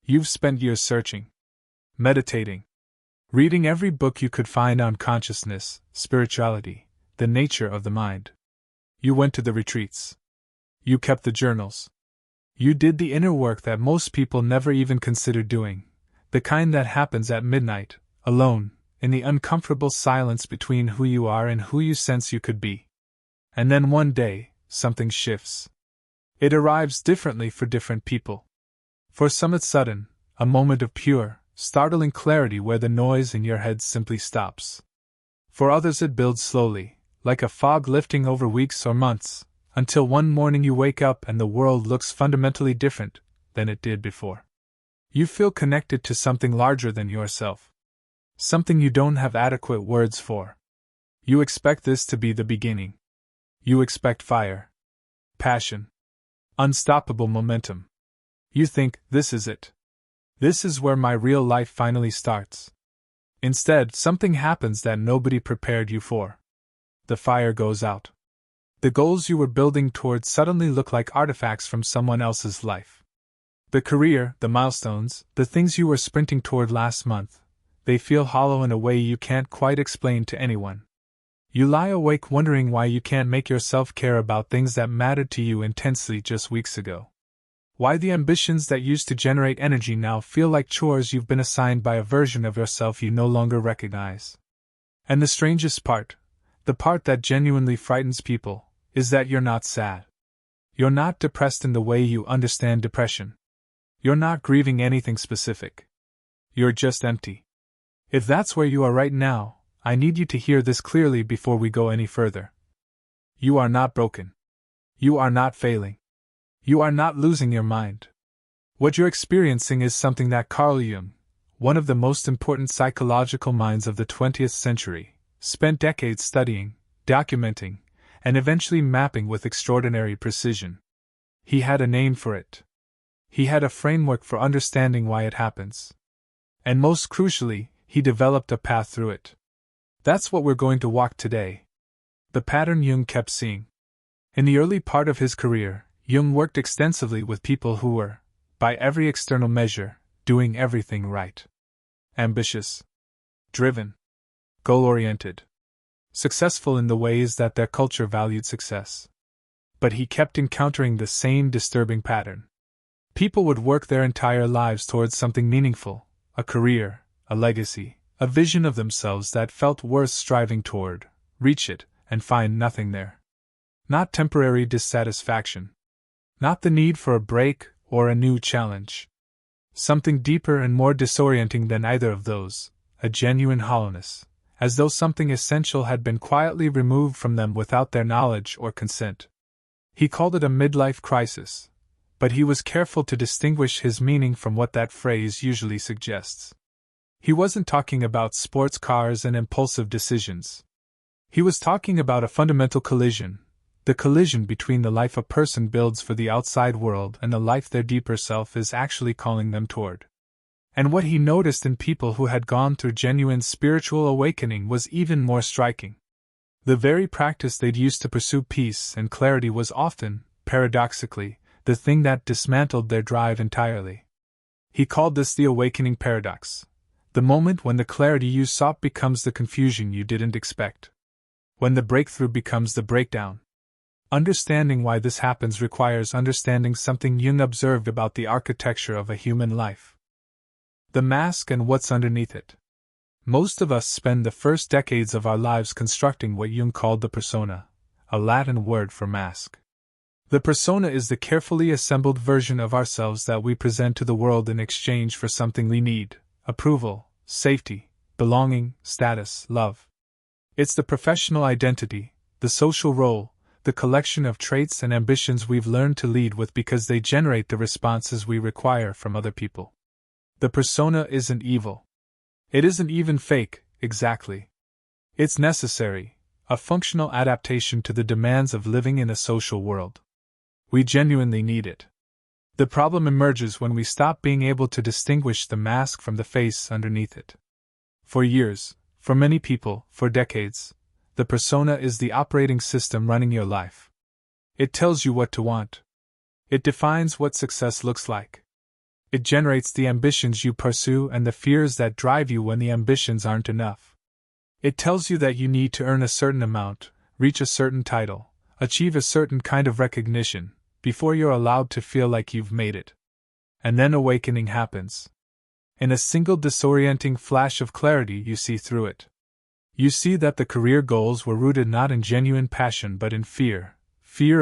You've spent years searching, meditating, reading every book you could find on consciousness, spirituality, the nature of the mind. You went to the retreats. You kept the journals. You did the inner work that most people never even consider doing, the kind that happens at midnight, alone, in the uncomfortable silence between who you are and who you sense you could be. And then one day, something shifts. It arrives differently for different people. For some it's sudden, a moment of pure, startling clarity where the noise in your head simply stops. For others it builds slowly, like a fog lifting over weeks or months, until one morning you wake up and the world looks fundamentally different than it did before. You feel connected to something larger than yourself. Something you don't have adequate words for. You expect this to be the beginning. You expect fire, passion, unstoppable momentum. You think, this is it. This is where my real life finally starts. Instead, something happens that nobody prepared you for. The fire goes out. The goals you were building towards suddenly look like artifacts from someone else's life. The career, the milestones, the things you were sprinting toward last month, they feel hollow in a way you can't quite explain to anyone. You lie awake wondering why you can't make yourself care about things that mattered to you intensely just weeks ago. Why the ambitions that used to generate energy now feel like chores you've been assigned by a version of yourself you no longer recognize. And the strangest part, the part that genuinely frightens people, is that you're not sad. You're not depressed in the way you understand depression. You're not grieving anything specific. You're just empty. If that's where you are right now, I need you to hear this clearly before we go any further. You are not broken. You are not failing. You are not losing your mind. What you're experiencing is something that Carl Jung, one of the most important psychological minds of the 20th century, spent decades studying, documenting, and eventually mapping with extraordinary precision. He had a name for it. He had a framework for understanding why it happens. And most crucially, he developed a path through it. That's what we're going to walk today. The pattern Jung kept seeing. In the early part of his career, Jung worked extensively with people who were, by every external measure, doing everything right. Ambitious, driven, goal-oriented, successful in the ways that their culture valued success. But he kept encountering the same disturbing pattern. People would work their entire lives towards something meaningful, a career, a legacy, a vision of themselves that felt worth striving toward, reach it, and find nothing there. Not temporary dissatisfaction. Not the need for a break or a new challenge. Something deeper and more disorienting than either of those, a genuine hollowness, as though something essential had been quietly removed from them without their knowledge or consent. He called it a midlife crisis, but he was careful to distinguish his meaning from what that phrase usually suggests. He wasn't talking about sports cars and impulsive decisions. He was talking about a fundamental collision, the collision between the life a person builds for the outside world and the life their deeper self is actually calling them toward. And what he noticed in people who had gone through genuine spiritual awakening was even more striking. The very practice they'd used to pursue peace and clarity was often, paradoxically, the thing that dismantled their drive entirely. He called this the awakening paradox. The moment when the clarity you sought becomes the confusion you didn't expect. When the breakthrough becomes the breakdown. Understanding why this happens requires understanding something Jung observed about the architecture of a human life. The mask and what's underneath it. Most of us spend the first decades of our lives constructing what Jung called the persona, a Latin word for mask. The persona is the carefully assembled version of ourselves that we present to the world in exchange for something we need: approval, safety, belonging, status, love. It's the professional identity, the social role, the collection of traits and ambitions we've learned to lead with because they generate the responses we require from other people. The persona isn't evil. It isn't even fake, exactly. It's necessary, a functional adaptation to the demands of living in a social world. We genuinely need it. The problem emerges when we stop being able to distinguish the mask from the face underneath it. For years, for many people, for decades, the persona is the operating system running your life. It tells you what to want. It defines what success looks like. It generates the ambitions you pursue and the fears that drive you when the ambitions aren't enough. It tells you that you need to earn a certain amount, reach a certain title, achieve a certain kind of recognition, before you're allowed to feel like you've made it. And then awakening happens. In a single disorienting flash of clarity, you see through it. You see that the career goals were rooted not in genuine passion but in fear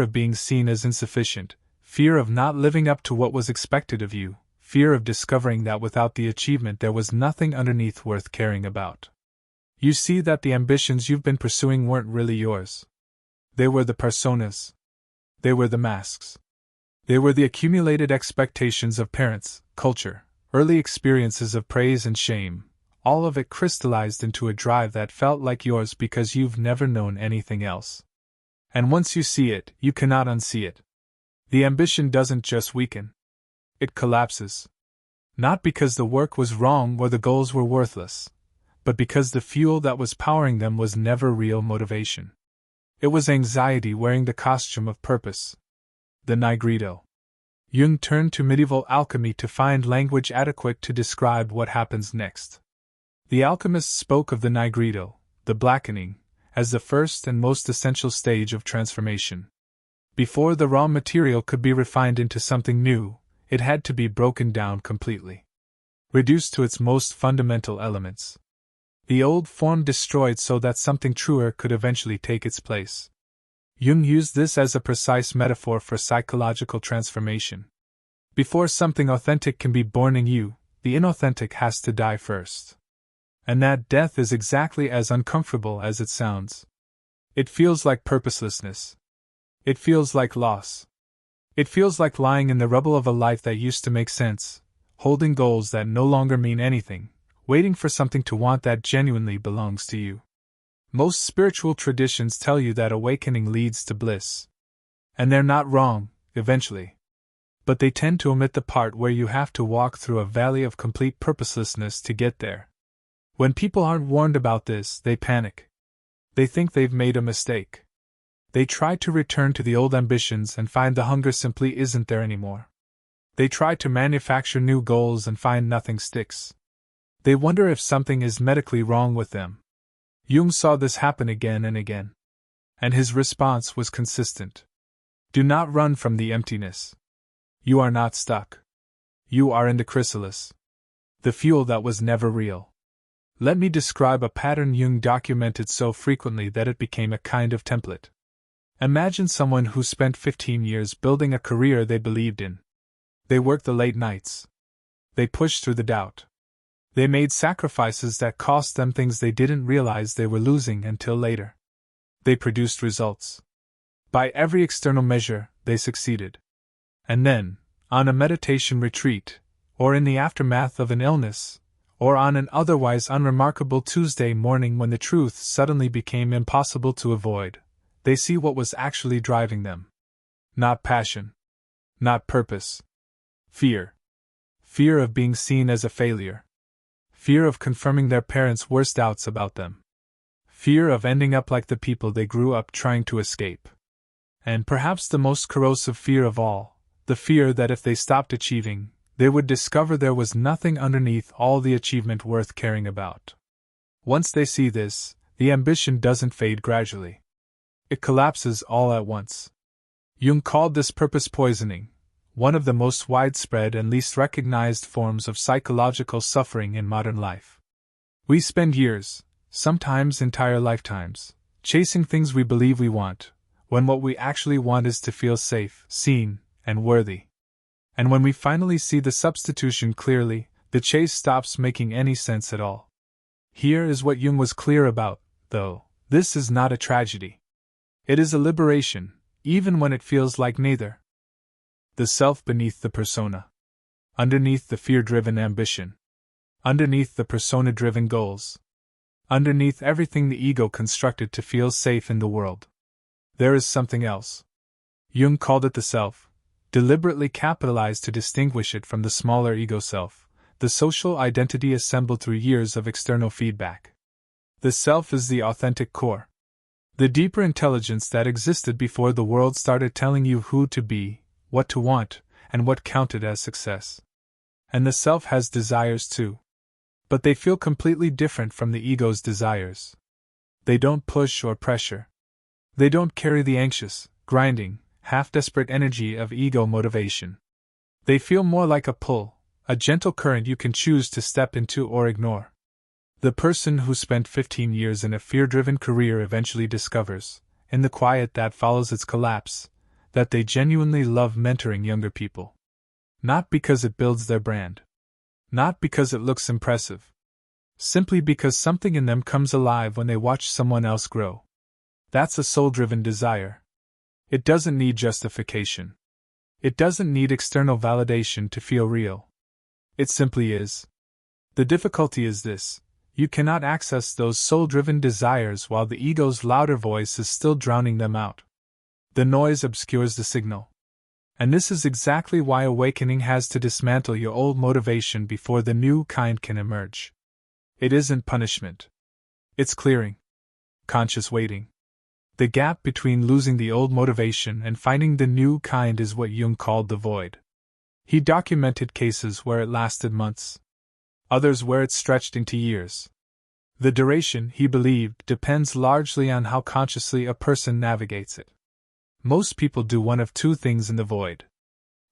of being seen as insufficient, fear of not living up to what was expected of you, fear of discovering that without the achievement there was nothing underneath worth caring about. You see that the ambitions you've been pursuing weren't really yours. They were the personas. They were the masks. They were the accumulated expectations of parents, culture, early experiences of praise and shame, all of it crystallized into a drive that felt like yours because you've never known anything else. And once you see it, you cannot unsee it. The ambition doesn't just weaken. It collapses. Not because the work was wrong or the goals were worthless, but because the fuel that was powering them was never real motivation. It was anxiety wearing the costume of purpose. The Nigredo. Jung turned to medieval alchemy to find language adequate to describe what happens next. The alchemists spoke of the Nigredo, the blackening, as the first and most essential stage of transformation. Before the raw material could be refined into something new, it had to be broken down completely. Reduced to its most fundamental elements. The old form destroyed so that something truer could eventually take its place. Jung used this as a precise metaphor for psychological transformation. Before something authentic can be born in you, the inauthentic has to die first. And that death is exactly as uncomfortable as it sounds. It feels like purposelessness. It feels like loss. It feels like lying in the rubble of a life that used to make sense, holding goals that no longer mean anything, waiting for something to want that genuinely belongs to you. Most spiritual traditions tell you that awakening leads to bliss. And they're not wrong, eventually. But they tend to omit the part where you have to walk through a valley of complete purposelessness to get there. When people aren't warned about this, they panic. They think they've made a mistake. They try to return to the old ambitions and find the hunger simply isn't there anymore. They try to manufacture new goals and find nothing sticks. They wonder if something is medically wrong with them. Jung saw this happen again and again. And his response was consistent. Do not run from the emptiness. You are not stuck. You are in the chrysalis. The fuel that was never real. Let me describe a pattern Jung documented so frequently that it became a kind of template. Imagine someone who spent 15 years building a career they believed in. They worked the late nights. They pushed through the doubt. They made sacrifices that cost them things they didn't realize they were losing until later. They produced results. By every external measure, they succeeded. And then, on a meditation retreat, or in the aftermath of an illness, or on an otherwise unremarkable Tuesday morning when the truth suddenly became impossible to avoid, they see what was actually driving them. Not passion. Not purpose. Fear. Fear of being seen as a failure. Fear of confirming their parents' worst doubts about them. Fear of ending up like the people they grew up trying to escape. And perhaps the most corrosive fear of all, the fear that if they stopped achieving, they would discover there was nothing underneath all the achievement worth caring about. Once they see this, the ambition doesn't fade gradually. It collapses all at once. Jung called this purpose poisoning, one of the most widespread and least recognized forms of psychological suffering in modern life. We spend years, sometimes entire lifetimes, chasing things we believe we want, when what we actually want is to feel safe, seen, and worthy. And when we finally see the substitution clearly, the chase stops making any sense at all. Here is what Jung was clear about, though: this is not a tragedy. It is a liberation, even when it feels like neither. The self beneath the persona. Underneath the fear-driven ambition. Underneath the persona-driven goals. Underneath everything the ego constructed to feel safe in the world. There is something else. Jung called it the self, deliberately capitalized to distinguish it from the smaller ego self, the social identity assembled through years of external feedback. The self is the authentic core. The deeper intelligence that existed before the world started telling you who to be, what to want, and what counted as success. And the self has desires too. But they feel completely different from the ego's desires. They don't push or pressure. They don't carry the anxious, grinding, half-desperate energy of ego motivation. They feel more like a pull, a gentle current you can choose to step into or ignore. The person who spent 15 years in a fear-driven career eventually discovers, in the quiet that follows its collapse, that they genuinely love mentoring younger people. Not because it builds their brand. Not because it looks impressive. Simply because something in them comes alive when they watch someone else grow. That's a soul-driven desire. It doesn't need justification. It doesn't need external validation to feel real. It simply is. The difficulty is this: you cannot access those soul-driven desires while the ego's louder voice is still drowning them out. The noise obscures the signal. And this is exactly why awakening has to dismantle your old motivation before the new kind can emerge. It isn't punishment. It's clearing. Conscious waiting. The gap between losing the old motivation and finding the new kind is what Jung called the void. He documented cases where it lasted months. Others where it stretched into years. The duration, he believed, depends largely on how consciously a person navigates it. Most people do one of two things in the void.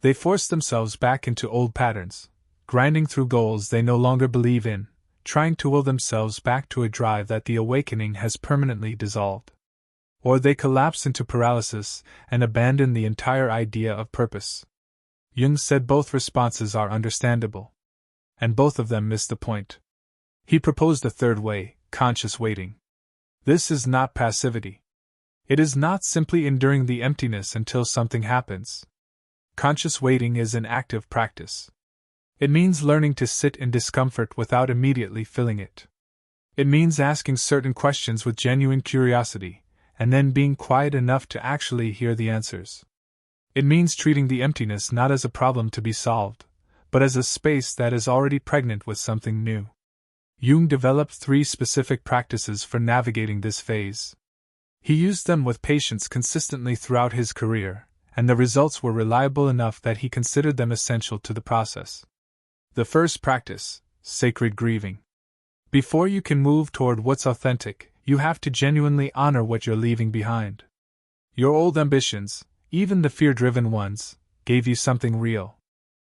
They force themselves back into old patterns, grinding through goals they no longer believe in, trying to will themselves back to a drive that the awakening has permanently dissolved. Or they collapse into paralysis and abandon the entire idea of purpose. Jung said both responses are understandable. And both of them miss the point. He proposed a third way: conscious waiting. This is not passivity. It is not simply enduring the emptiness until something happens. Conscious waiting is an active practice. It means learning to sit in discomfort without immediately filling it. It means asking certain questions with genuine curiosity, and then being quiet enough to actually hear the answers. It means treating the emptiness not as a problem to be solved, but as a space that is already pregnant with something new. Jung developed 3 specific practices for navigating this phase. He used them with patience consistently throughout his career, and the results were reliable enough that he considered them essential to the process. The first practice: sacred grieving. Before you can move toward what's authentic, you have to genuinely honor what you're leaving behind. Your old ambitions, even the fear-driven ones, gave you something real.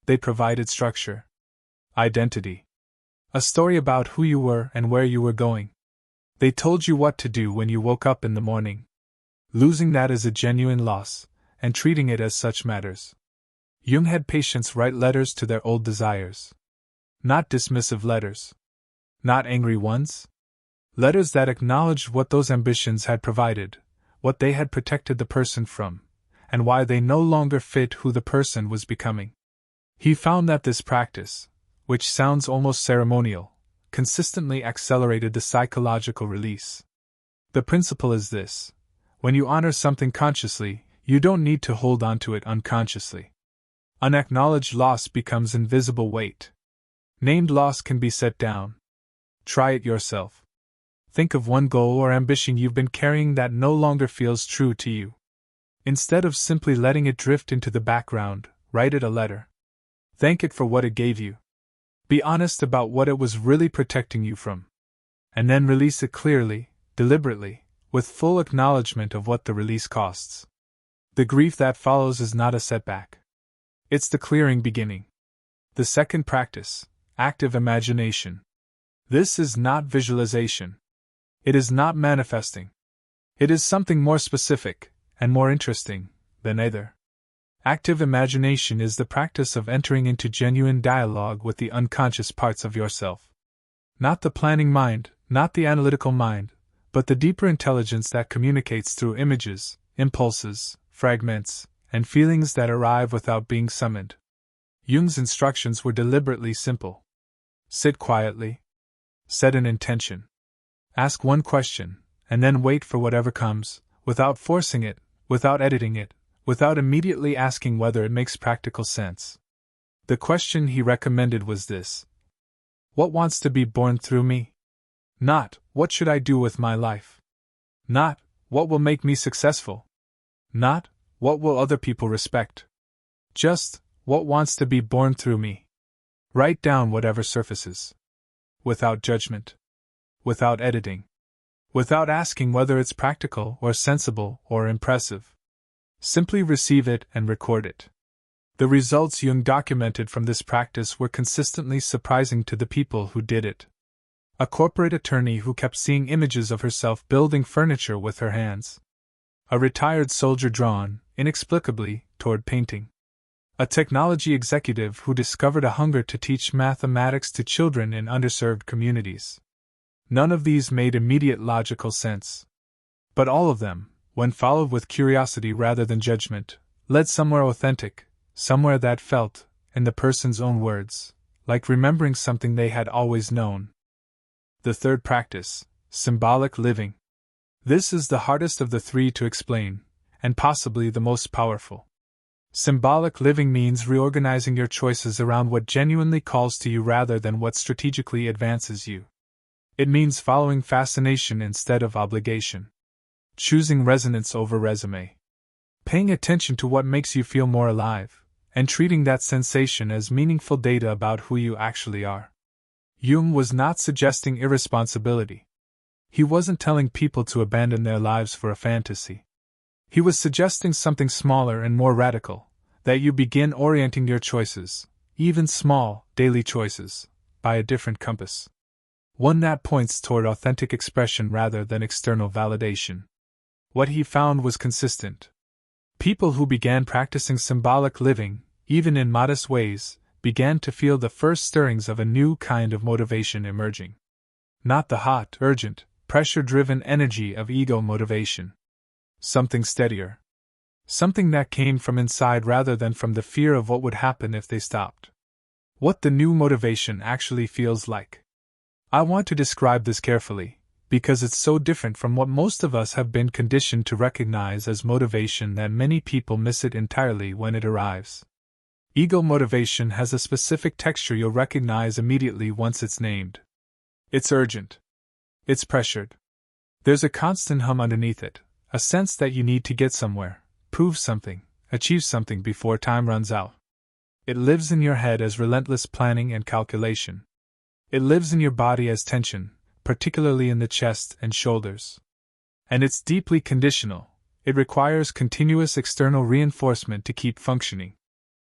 They provided structure, identity, a story about who you were and where you were going. They told you what to do when you woke up in the morning. Losing that is a genuine loss, and treating it as such matters. Jung had patients write letters to their old desires. Not dismissive letters. Not angry ones. Letters that acknowledged what those ambitions had provided, what they had protected the person from, and why they no longer fit who the person was becoming. He found that this practice, which sounds almost ceremonial, consistently accelerated the psychological release. The principle is this: when you honor something consciously, you don't need to hold on to it unconsciously. Unacknowledged loss becomes invisible weight. Named loss can be set down. Try it yourself. Think of one goal or ambition you've been carrying that no longer feels true to you. Instead of simply letting it drift into the background, write it a letter. Thank it for what it gave you. Be honest about what it was really protecting you from. And then release it clearly, deliberately, with full acknowledgement of what the release costs. The grief that follows is not a setback. It's the clearing beginning. The second practice: active imagination. This is not visualization. It is not manifesting. It is something more specific, and more interesting, than either. Active imagination is the practice of entering into genuine dialogue with the unconscious parts of yourself. Not the planning mind, not the analytical mind, but the deeper intelligence that communicates through images, impulses, fragments, and feelings that arrive without being summoned. Jung's instructions were deliberately simple. Sit quietly. Set an intention. Ask one question, and then wait for whatever comes, without forcing it, without editing it, without immediately asking whether it makes practical sense. The question he recommended was this: what wants to be born through me? Not, what should I do with my life? Not, what will make me successful? Not, what will other people respect? Just, what wants to be born through me? Write down whatever surfaces. Without judgment. Without editing. Without asking whether it's practical or sensible or impressive. Simply receive it and record it. The results Jung documented from this practice were consistently surprising to the people who did it. A corporate attorney who kept seeing images of herself building furniture with her hands. A retired soldier drawn, inexplicably, toward painting. A technology executive who discovered a hunger to teach mathematics to children in underserved communities. None of these made immediate logical sense. But all of them, when followed with curiosity rather than judgment, led somewhere authentic, somewhere that felt, in the person's own words, like remembering something they had always known. The third practice, symbolic living. This is the hardest of the three to explain, and possibly the most powerful. Symbolic living means reorganizing your choices around what genuinely calls to you rather than what strategically advances you. It means following fascination instead of obligation. Choosing resonance over resume. Paying attention to what makes you feel more alive, and treating that sensation as meaningful data about who you actually are. Jung was not suggesting irresponsibility. He wasn't telling people to abandon their lives for a fantasy. He was suggesting something smaller and more radical, that you begin orienting your choices, even small, daily choices, by a different compass. One that points toward authentic expression rather than external validation. What he found was consistent. People who began practicing symbolic living, even in modest ways, began to feel the first stirrings of a new kind of motivation emerging. Not the hot, urgent, pressure-driven energy of ego motivation. Something steadier. Something that came from inside rather than from the fear of what would happen if they stopped. What the new motivation actually feels like. I want to describe this carefully, because it's so different from what most of us have been conditioned to recognize as motivation that many people miss it entirely when it arrives. Ego motivation has a specific texture you'll recognize immediately once it's named. It's urgent. It's pressured. There's a constant hum underneath it, a sense that you need to get somewhere, prove something, achieve something before time runs out. It lives in your head as relentless planning and calculation. It lives in your body as tension, particularly in the chest and shoulders. And it's deeply conditional. It requires continuous external reinforcement to keep functioning.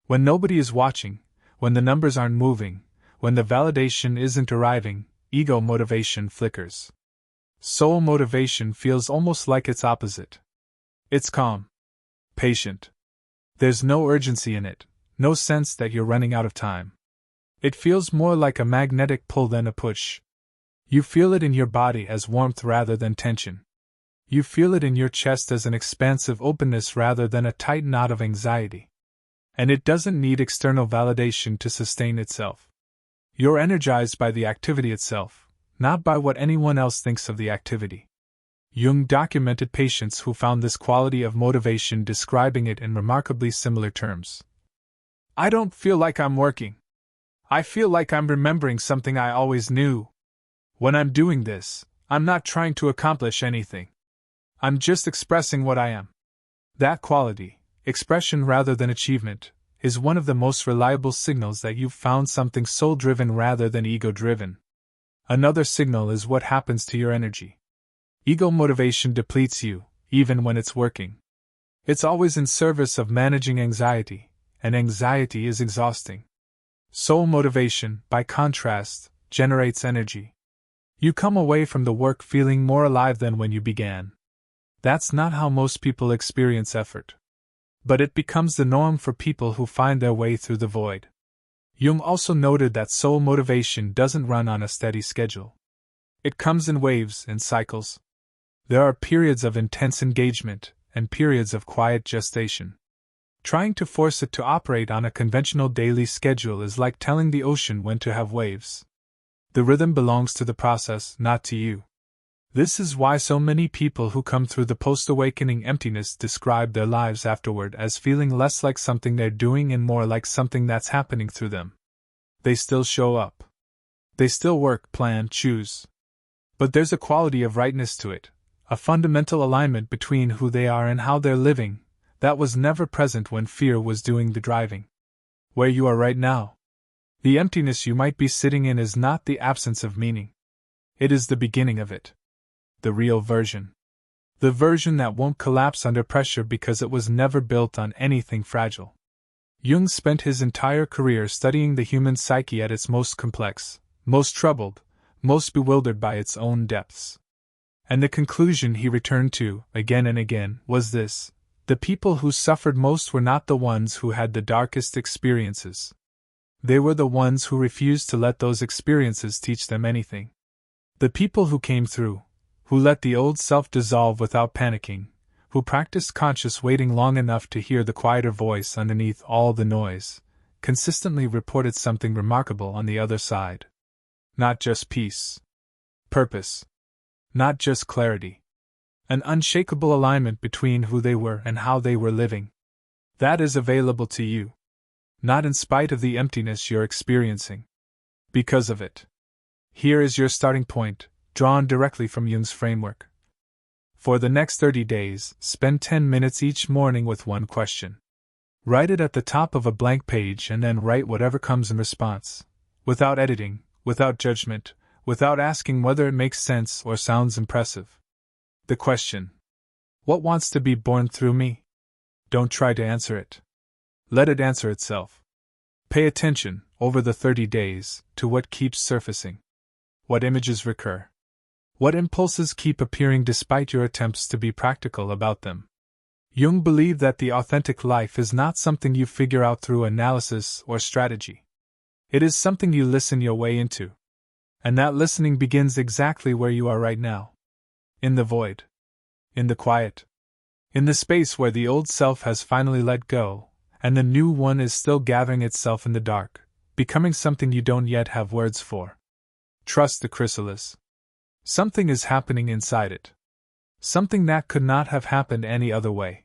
When nobody is watching, when the numbers aren't moving, when the validation isn't arriving, ego motivation flickers. Soul motivation feels almost like its opposite. It's calm. Patient. There's no urgency in it, no sense that you're running out of time. It feels more like a magnetic pull than a push. You feel it in your body as warmth rather than tension. You feel it in your chest as an expansive openness rather than a tight knot of anxiety. And it doesn't need external validation to sustain itself. You're energized by the activity itself, not by what anyone else thinks of the activity. Jung documented patients who found this quality of motivation, describing it in remarkably similar terms. I don't feel like I'm working. I feel like I'm remembering something I always knew. When I'm doing this, I'm not trying to accomplish anything. I'm just expressing what I am. That quality, expression rather than achievement, is one of the most reliable signals that you've found something soul-driven rather than ego-driven. Another signal is what happens to your energy. Ego motivation depletes you, even when it's working. It's always in service of managing anxiety, and anxiety is exhausting. Soul motivation, by contrast, generates energy. You come away from the work feeling more alive than when you began. That's not how most people experience effort. But it becomes the norm for people who find their way through the void. Jung also noted that soul motivation doesn't run on a steady schedule. It comes in waves and cycles. There are periods of intense engagement and periods of quiet gestation. Trying to force it to operate on a conventional daily schedule is like telling the ocean when to have waves. The rhythm belongs to the process, not to you. This is why so many people who come through the post-awakening emptiness describe their lives afterward as feeling less like something they're doing and more like something that's happening through them. They still show up. They still work, plan, choose. But there's a quality of rightness to it, a fundamental alignment between who they are and how they're living, that was never present when fear was doing the driving. Where you are right now. The emptiness you might be sitting in is not the absence of meaning. It is the beginning of it. The real version. The version that won't collapse under pressure because it was never built on anything fragile. Jung spent his entire career studying the human psyche at its most complex, most troubled, most bewildered by its own depths. And the conclusion he returned to, again and again, was this: the people who suffered most were not the ones who had the darkest experiences. They were the ones who refused to let those experiences teach them anything. The people who came through, who let the old self dissolve without panicking, who practiced conscious waiting long enough to hear the quieter voice underneath all the noise, consistently reported something remarkable on the other side. Not just peace. Purpose. Not just clarity. An unshakable alignment between who they were and how they were living. That is available to you. Not in spite of the emptiness you're experiencing. Because of it. Here is your starting point, drawn directly from Jung's framework. For the next 30 days, spend 10 minutes each morning with one question. Write it at the top of a blank page and then write whatever comes in response, without editing, without judgment, without asking whether it makes sense or sounds impressive. The question: what wants to be born through me? Don't try to answer it. Let it answer itself. Pay attention, over the 30 days, to what keeps surfacing. What images recur. What impulses keep appearing despite your attempts to be practical about them. Jung believed that the authentic life is not something you figure out through analysis or strategy. It is something you listen your way into. And that listening begins exactly where you are right now. In the void. In the quiet. In the space where the old self has finally let go, and the new one is still gathering itself in the dark, becoming something you don't yet have words for. Trust the chrysalis. Something is happening inside it. Something that could not have happened any other way.